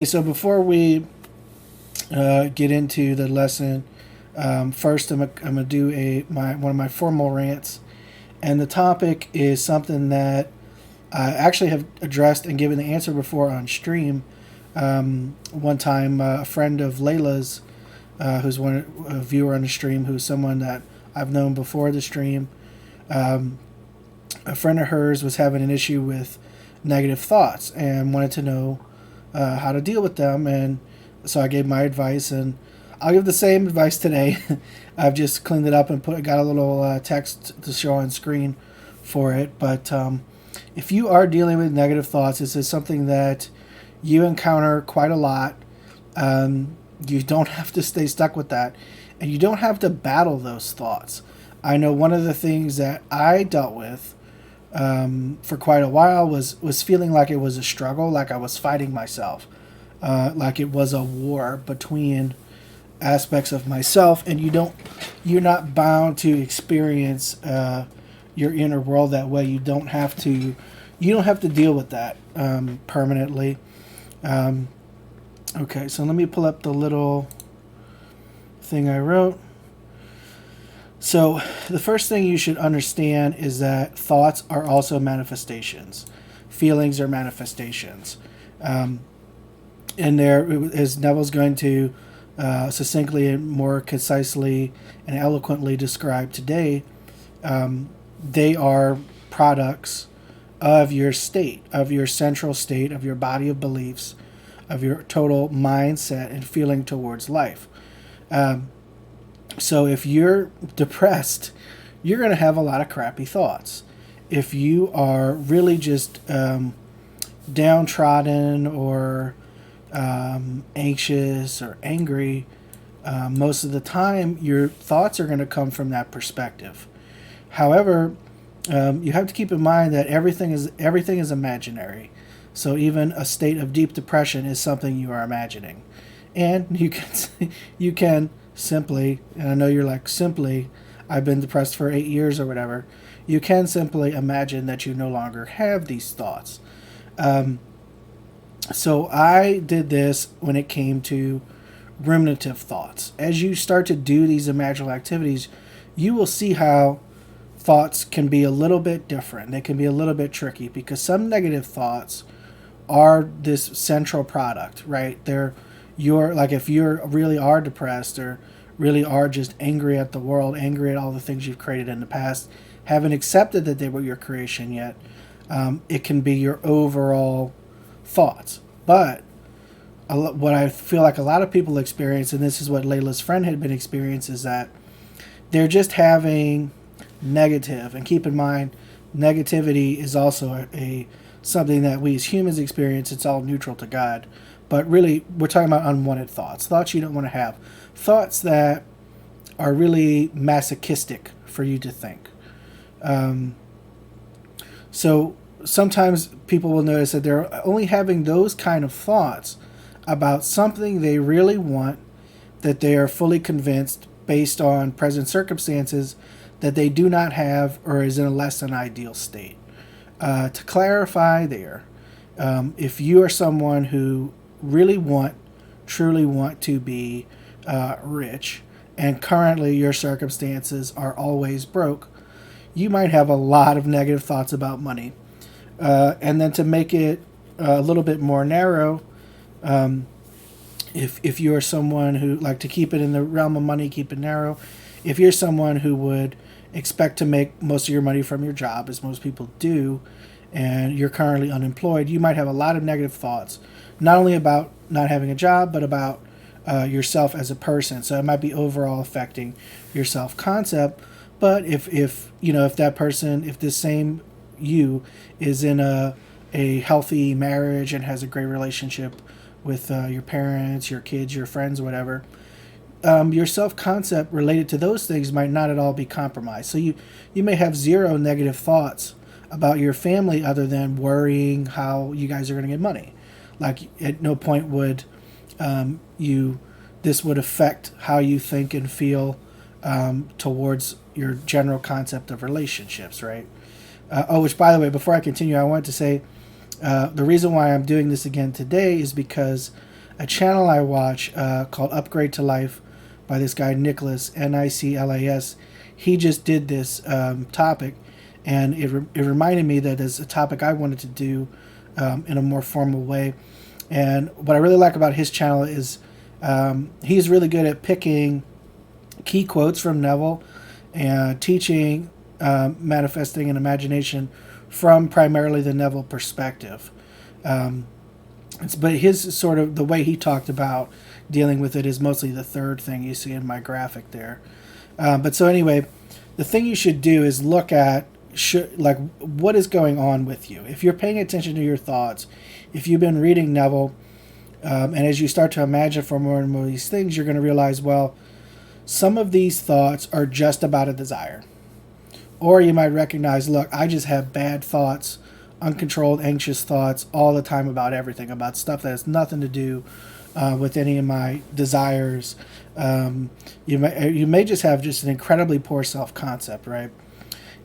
So before we get into the lesson, first I'm gonna do one of my formal rants, and the topic is something that I actually have addressed and given the answer before on stream. One time, a friend of Layla's, who's a viewer on the stream, who's someone that I've known before the stream, um, a friend of hers was having an issue with negative thoughts and wanted to know how to deal with them. And so I gave my advice, and I'll give the same advice today. I've just cleaned it up and got a little text to show on screen for it. But if you are dealing with negative thoughts, this is something that you encounter quite a lot. You don't have to stay stuck with that, and you don't have to battle those thoughts. I know one of the things that I dealt with for quite a while was feeling like it was a struggle, like I was fighting myself, like it was a war between aspects of myself, and you're not bound to experience your inner world that way. You don't have to deal with that permanently. Okay, so let me pull up the little thing I wrote. So, the first thing you should understand is that thoughts are also manifestations. Feelings are manifestations. And there, as Neville's going to succinctly and more concisely and eloquently describe today, they are products of your state, of your central state, of your body of beliefs, of your total mindset and feeling towards life. So if you're depressed, you're going to have a lot of crappy thoughts. If you are really just downtrodden or anxious or angry, most of the time your thoughts are going to come from that perspective. However, you have to keep in mind that everything is imaginary. So even a state of deep depression is something you are imagining, and you can simply, and I know you're like, simply, I've been depressed for 8 years or whatever. You can simply imagine that you no longer have these thoughts. So I did this when it came to ruminative thoughts. As you start to do these imaginal activities, you will see how thoughts can be a little bit different. They can be a little bit tricky because some negative thoughts are this central product, right? You're like, if you really are depressed or really are just angry at the world, angry at all the things you've created in the past, haven't accepted that they were your creation yet, it can be your overall thoughts. But what I feel like a lot of people experience, and this is what Layla's friend had been experiencing, is that they're just having negative. And keep in mind, negativity is also a something that we as humans experience. It's all neutral to God. But really, we're talking about unwanted thoughts you don't want to have, thoughts that are really masochistic for you to think. So sometimes people will notice that they're only having those kind of thoughts about something they really want, that they are fully convinced based on present circumstances that they do not have or is in a less than ideal state. To clarify there, if you are someone who truly want to be rich, and currently your circumstances are always broke, you might have a lot of negative thoughts about money. And then to make it a little bit more narrow, if you're someone who, like, to keep it in the realm of money, keep it narrow. If you're someone who would expect to make most of your money from your job, as most people do, and you're currently unemployed, you might have a lot of negative thoughts, not only about not having a job, but about yourself as a person. So it might be overall affecting your self-concept. But if that person, if this same you is in a healthy marriage and has a great relationship with your parents, your kids, your friends, whatever, your self-concept related to those things might not at all be compromised. So you may have zero negative thoughts about your family other than worrying how you guys are going to get money. Like, at no point would this would affect how you think and feel towards your general concept of relationships, right? Which, by the way, before I continue, I wanted to say the reason why I'm doing this again today is because a channel I watch called Upgrade to Life by this guy Nicholas, Niclas. He just did this topic, and it reminded me that it's a topic I wanted to do in a more formal way. And what I really like about his channel is he's really good at picking key quotes from Neville and teaching manifesting and imagination from primarily the Neville perspective. But his sort of the way he talked about dealing with it is mostly the third thing you see in my graphic there. But so anyway, the thing you should do is look at like what is going on with you. If you're paying attention to your thoughts, if you've been reading Neville, and as you start to imagine for more and more of these things, you're going to realize, well, some of these thoughts are just about a desire. Or you might recognize, look, I just have bad thoughts, uncontrolled, anxious thoughts all the time about everything, about stuff that has nothing to do with any of my desires. You may just have just an incredibly poor self-concept, right?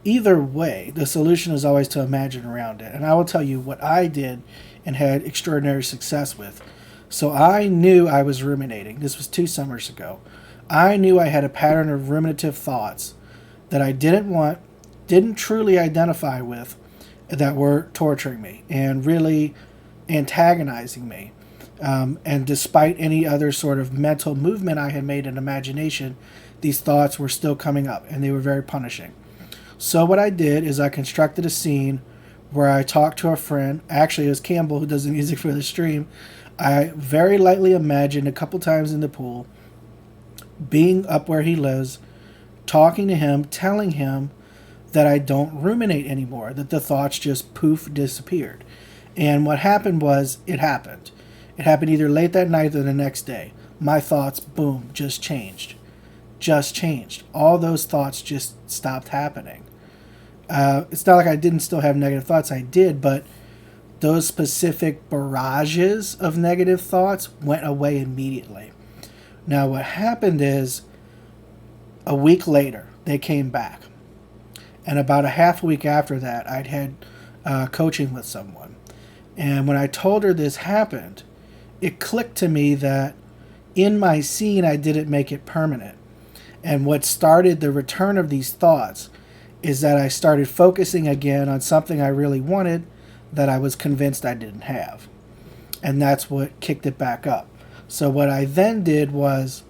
Either way, the solution is always to imagine around it. And I will tell you what I did and had extraordinary success with. So I knew I was ruminating. This was 2 summers ago. I knew I had a pattern of ruminative thoughts that I didn't truly identify with, that were torturing me and really antagonizing me. And despite any other sort of mental movement I had made in imagination, these thoughts were still coming up, and they were very punishing. So what I did is I constructed a scene where I talked to a friend. Actually, it was Campbell who does the music for the stream. I very lightly imagined a couple times in the pool, being up where he lives, talking to him, telling him that I don't ruminate anymore, that the thoughts just poof disappeared. And what happened was, it happened. It happened either late that night or the next day. My thoughts, boom, just changed. Just changed. All those thoughts just stopped happening. It's not like I didn't still have negative thoughts. I did, but those specific barrages of negative thoughts went away immediately. Now, what happened is, a week later, they came back. And about a half a week after that, I'd had coaching with someone. And when I told her this happened, it clicked to me that in my scene, I didn't make it permanent. And what started the return of these thoughts is that I started focusing again on something I really wanted that I was convinced I didn't have. And that's what kicked it back up. So what I then did was,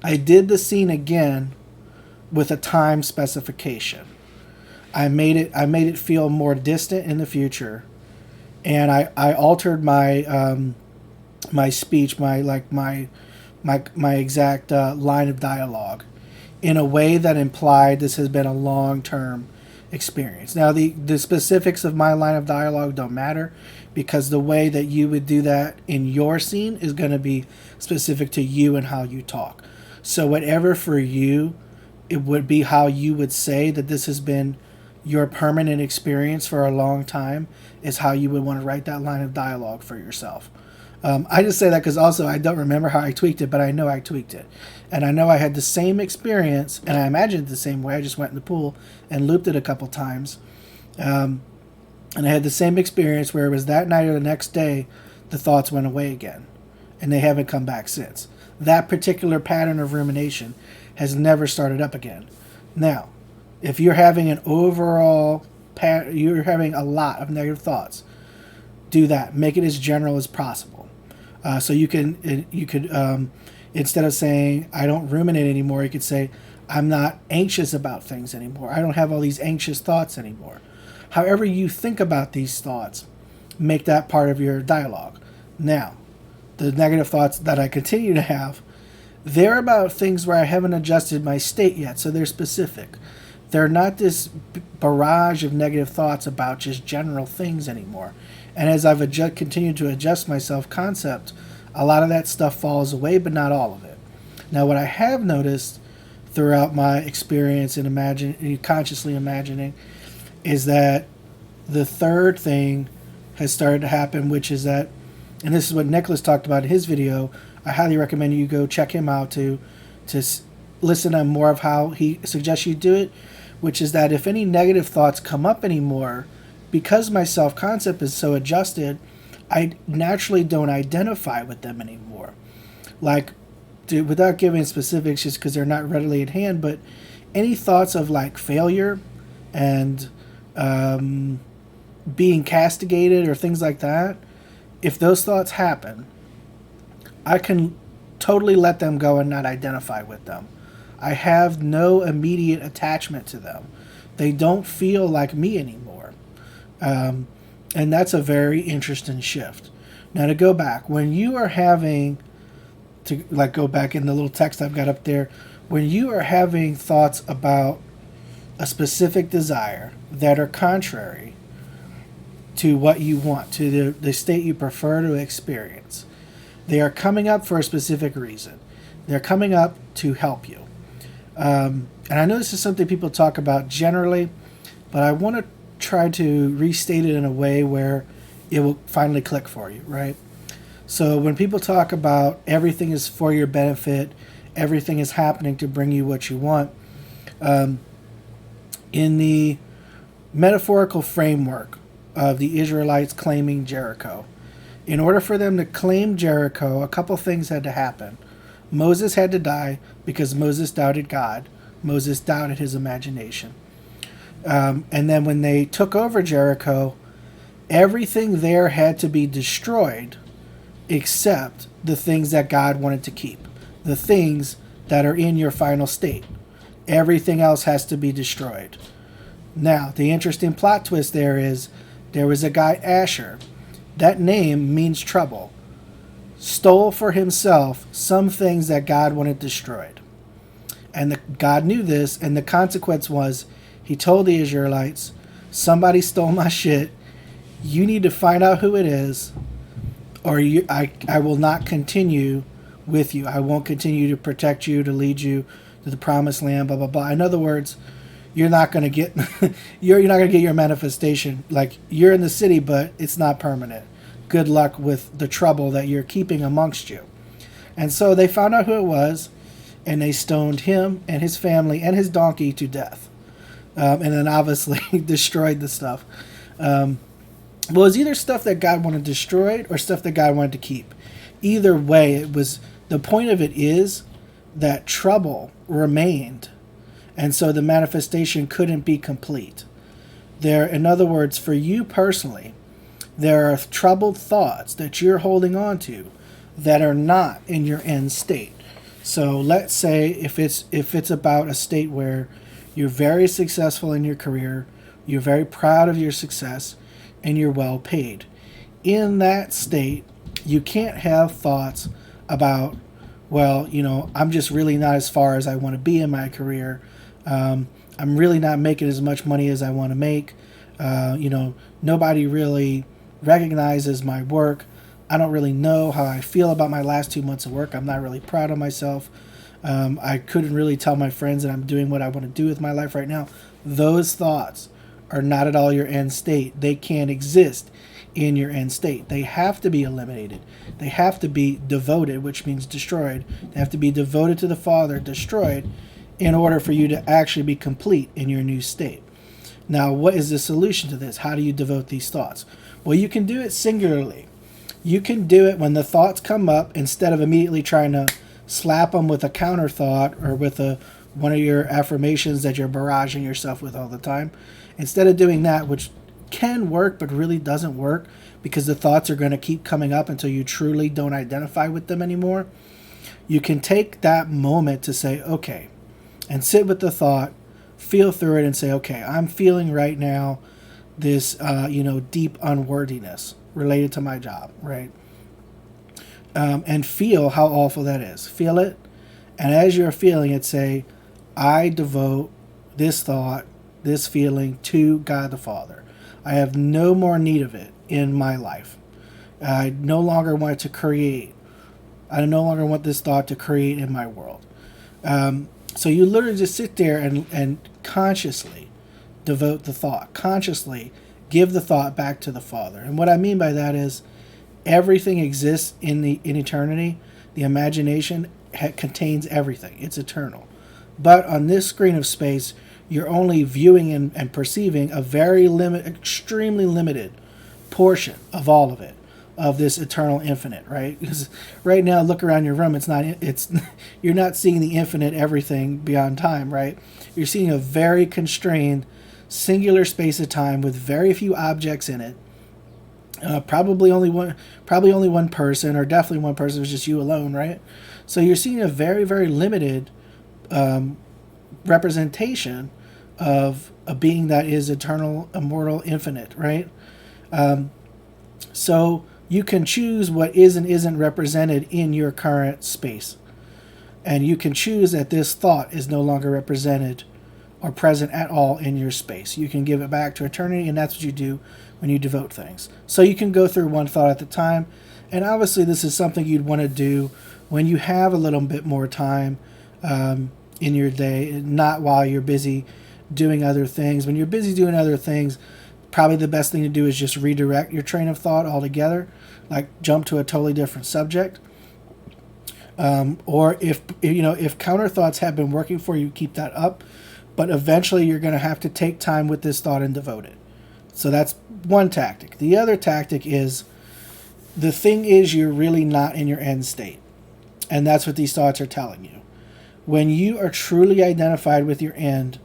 I did the scene again with a time specification. I made it feel more distant in the future, and I altered my my speech, my exact line of dialogue in a way that implied this has been a long-term experience. Now, the specifics of my line of dialogue don't matter, because the way that you would do that in your scene is going to be specific to you and how you talk. So whatever for you, it would be how you would say that this has been your permanent experience for a long time, is how you would want to write that line of dialogue for yourself. I just say that because also I don't remember how I tweaked it, but I know I tweaked it. And I know I had the same experience, and I imagined it the same way. I just went in the pool and looped it a couple times. And I had the same experience where it was that night or the next day, the thoughts went away again. And they haven't come back since. That particular pattern of rumination has never started up again. Now, if you're having an overall, you're having a lot of negative thoughts, do that. Make it as general as possible. So you could instead of saying I don't ruminate anymore, you could say I'm not anxious about things anymore. I don't have all these anxious thoughts anymore. However you think about these thoughts, make that part of your dialogue. Now, the negative thoughts that I continue to have, they're about things where I haven't adjusted my state yet, so they're specific. They're not this barrage of negative thoughts about just general things anymore. And as I've continued to adjust my self-concept, a lot of that stuff falls away, but not all of it. Now, what I have noticed throughout my experience in consciously imagining is that the third thing has started to happen, which is that, and this is what Nicholas talked about in his video. I highly recommend you go check him out to listen to more of how he suggests you do it, which is that if any negative thoughts come up anymore, because my self-concept is so adjusted, I naturally don't identify with them anymore. Like, without giving specifics just because they're not readily at hand, but any thoughts of like failure and being castigated or things like that, if those thoughts happen, I can totally let them go and not identify with them. I have no immediate attachment to them. They don't feel like me anymore. Um, and that's a very interesting shift. Now, to go back, when you are having, to like go back in the little text I've got up there, when you are having thoughts about a specific desire that are contrary to what you want, to the state you prefer to experience, they are coming up for a specific reason. They're coming up to help you. And I know this is something people talk about generally, but I want to try to restate it in a way where it will finally click for you, right? So when people talk about everything is for your benefit, everything is happening to bring you what you want, in the metaphorical framework of the Israelites claiming Jericho, in order for them to claim Jericho, a couple things had to happen. Moses had to die because Moses doubted God. Moses doubted his imagination. And then when they took over Jericho, everything there had to be destroyed except the things that God wanted to keep, the things that are in your final state. Everything else has to be destroyed. Now, the interesting plot twist there is there was a guy, Asher. That name means trouble. Stole for himself some things that God wanted destroyed. And God knew this, and the consequence was he told the Israelites, somebody stole my shit. You need to find out who it is, or I will not continue with you. I won't continue to protect you, to lead you to the promised land, blah, blah, blah. In other words, you're not going to get you're not going to get your manifestation. Like, you're in the city, but it's not permanent. Good luck with the trouble that you're keeping amongst you. And so they found out who it was, and they stoned him and his family and his donkey to death. And then obviously destroyed the stuff. Well, it was either stuff that God wanted destroyed or stuff that God wanted to keep. Either way, it was, the point of it is that trouble remained, and so the manifestation couldn't be complete. There, in other words, for you personally, there are troubled thoughts that you're holding on to that are not in your end state. So let's say if it's about a state where you're very successful in your career, you're very proud of your success, and you're well paid. In that state, you can't have thoughts about, well, I'm just really not as far as I want to be in my career. I'm really not making as much money as I want to make. Nobody really recognizes my work. I don't really know how I feel about my last 2 months of work. I'm not really proud of myself. I couldn't really tell my friends that I'm doing what I want to do with my life right now. Those thoughts are not at all your end state. They can't exist in your end state. They have to be eliminated. They have to be devoted, which means destroyed. They have to be devoted to the Father, destroyed, in order for you to actually be complete in your new state. Now, what is the solution to this? How do you devote these thoughts? Well, you can do it singularly. You can do it when the thoughts come up, instead of immediately trying to slap them with a counter thought or with one of your affirmations that you're barraging yourself with all the time. Instead of doing that, which can work but really doesn't work because the thoughts are going to keep coming up until you truly don't identify with them anymore, you can take that moment to say, okay, and sit with the thought, feel through it and say, okay, I'm feeling right now this, deep unworthiness related to my job, right? And feel how awful that is. Feel it. And as you're feeling it, say, I devote this thought, this feeling to God the Father. I have no more need of it in my life. I no longer want it to create. I no longer want this thought to create in my world. So you literally just sit there and consciously devote the thought. Consciously give the thought back to the Father. And what I mean by that is everything exists in eternity. The imagination contains everything. It's eternal. But on this screen of space, you're only viewing and perceiving a very extremely limited portion of all of it. of this eternal infinite, right? Because right now, look around your room, it's you're not seeing the infinite everything beyond time, right? You're seeing a very constrained singular space of time with very few objects in it. Probably only one person, or definitely one person. It's just you alone, right? So you're seeing a very, very limited representation of a being that is eternal, immortal, infinite, right? So you can choose what is and isn't represented in your current space. And you can choose that this thought is no longer represented or present at all in your space. You can give it back to eternity, and that's what you do when you devote things. So you can go through one thought at a time. And obviously this is something you'd want to do when you have a little bit more time in your day, not while you're busy doing other things. When you're busy doing other things, probably the best thing to do is just redirect your train of thought altogether, like jump to a totally different subject. Or if counter thoughts have been working for you, keep that up. But eventually you're going to have to take time with this thought and devote it. So that's one tactic. The other tactic is, the thing is, you're really not in your end state. And that's what these thoughts are telling you. When you are truly identified with your end,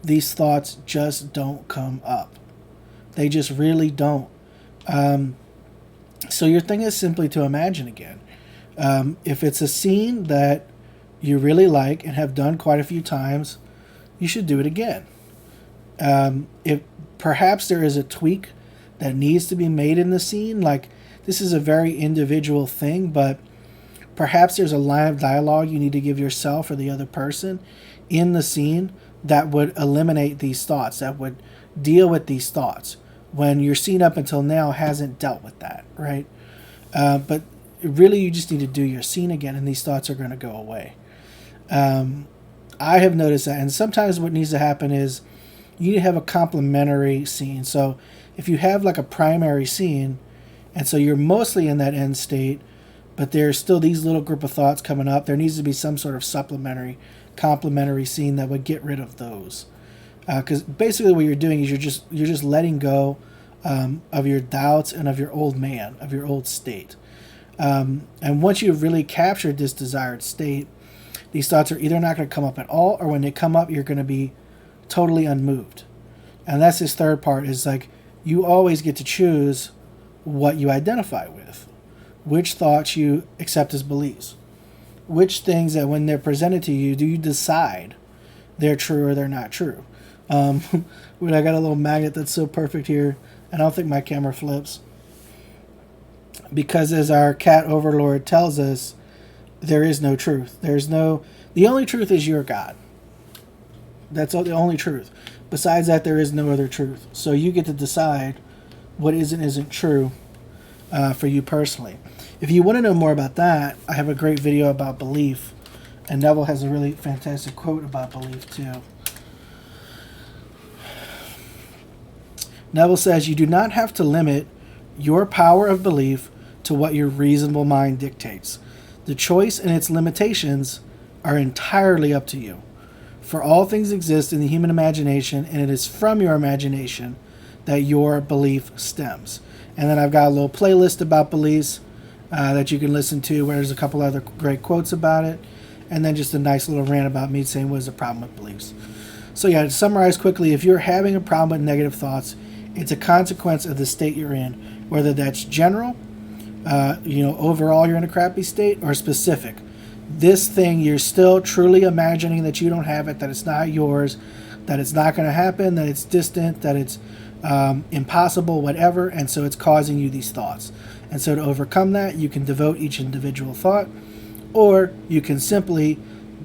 these thoughts just don't come up. They just really don't. So your thing is simply to imagine again. If it's a scene that you really like and have done quite a few times, you should do it again. If perhaps there is a tweak that needs to be made in the scene, like this is a very individual thing, but perhaps there's a line of dialogue you need to give yourself or the other person in the scene that would eliminate these thoughts, that would deal with these thoughts, when your scene up until now hasn't dealt with that, right? But really you just need to do your scene again, and these thoughts are going to go away. I have noticed that, and sometimes what needs to happen is you need to have a complementary scene. So if you have like a primary scene, and so you're mostly in that end state, but there's still these little group of thoughts coming up, there needs to be some sort of supplementary, complementary scene that would get rid of those. Because basically what you're doing is you're just letting go of your doubts and of your old man, of your old state. And once you've really captured this desired state, these thoughts are either not going to come up at all, or when they come up, you're going to be totally unmoved. And that's this third part, is like, you always get to choose what you identify with, which thoughts you accept as beliefs, which things that when they're presented to you, do you decide they're true or they're not true. I got a little magnet that's so perfect here, and I don't think my camera flips. Because as our cat overlord tells us, there is no truth. The only truth is your God. That's the only truth. Besides that, there is no other truth. So you get to decide what is and isn't true for you personally. If you want to know more about that, I have a great video about belief. And Neville has a really fantastic quote about belief too. Neville says, "You do not have to limit your power of belief to what your reasonable mind dictates. The choice and its limitations are entirely up to you. For all things exist in the human imagination, and it is from your imagination that your belief stems." And then I've got a little playlist about beliefs that you can listen to, where there's a couple other great quotes about it, and then just a nice little rant about me saying what is the problem with beliefs. So yeah, to summarize quickly, if you're having a problem with negative thoughts, it's a consequence of the state you're in, whether that's general, overall you're in a crappy state, or specific. This thing, you're still truly imagining that you don't have it, that it's not yours, that it's not going to happen, that it's distant, that it's impossible, whatever, and so it's causing you these thoughts. And so to overcome that, you can devote each individual thought, or you can simply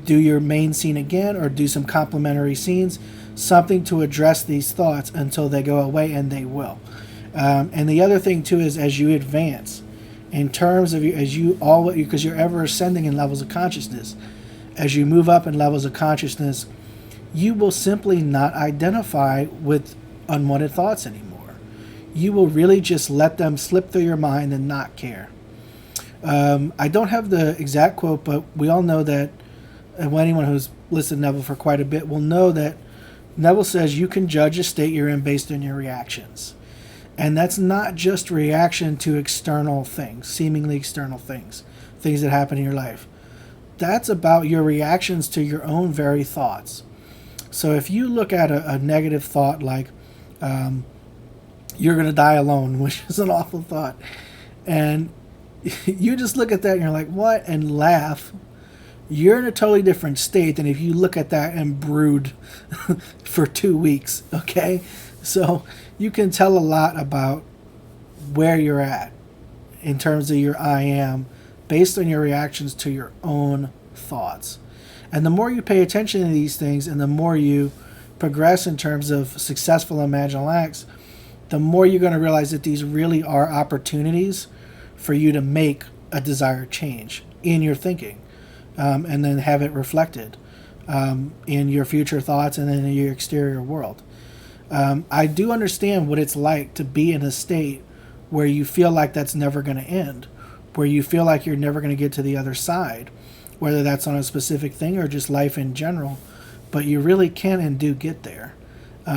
do your main scene again, or do some complementary scenes, something to address these thoughts until they go away, and they will. And the other thing too is, as you advance, in terms of because you're ever ascending in levels of consciousness, as you move up in levels of consciousness, you will simply not identify with unwanted thoughts anymore. You will really just let them slip through your mind and not care. I don't have the exact quote, but we all know that, and anyone who's listened to Neville for quite a bit will know that Neville says you can judge a state you're in based on your reactions. And that's not just reaction to external things, seemingly external things, things that happen in your life. That's about your reactions to your own very thoughts. So if you look at a negative thought like you're going to die alone, which is an awful thought, and you just look at that and you're like, what? And laugh, you're in a totally different state than if you look at that and brood for 2 weeks, okay? So you can tell a lot about where you're at in terms of your I am based on your reactions to your own thoughts. And the more you pay attention to these things and the more you progress in terms of successful imaginal acts, the more you're going to realize that these really are opportunities for you to make a desired change in your thinking, and then have it reflected in your future thoughts and then in your exterior world. I do understand what it's like to be in a state where you feel like that's never going to end, where you feel like you're never going to get to the other side, whether that's on a specific thing or just life in general. But you really can and do get there.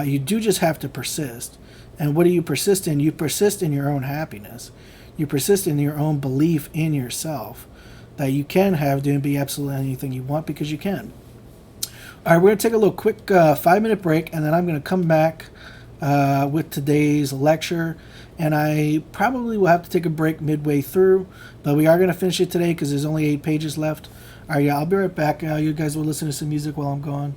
You do just have to persist. And what do you persist in? You persist in your own happiness. You persist in your own belief in yourself that you can have, do, and be absolutely anything you want because you can. All right, we're going to take a little quick 5-minute break, and then I'm going to come back with today's lecture. And I probably will have to take a break midway through, but we are going to finish it today because there's only 8 pages left. All right, yeah, I'll be right back. You guys will listen to some music while I'm gone.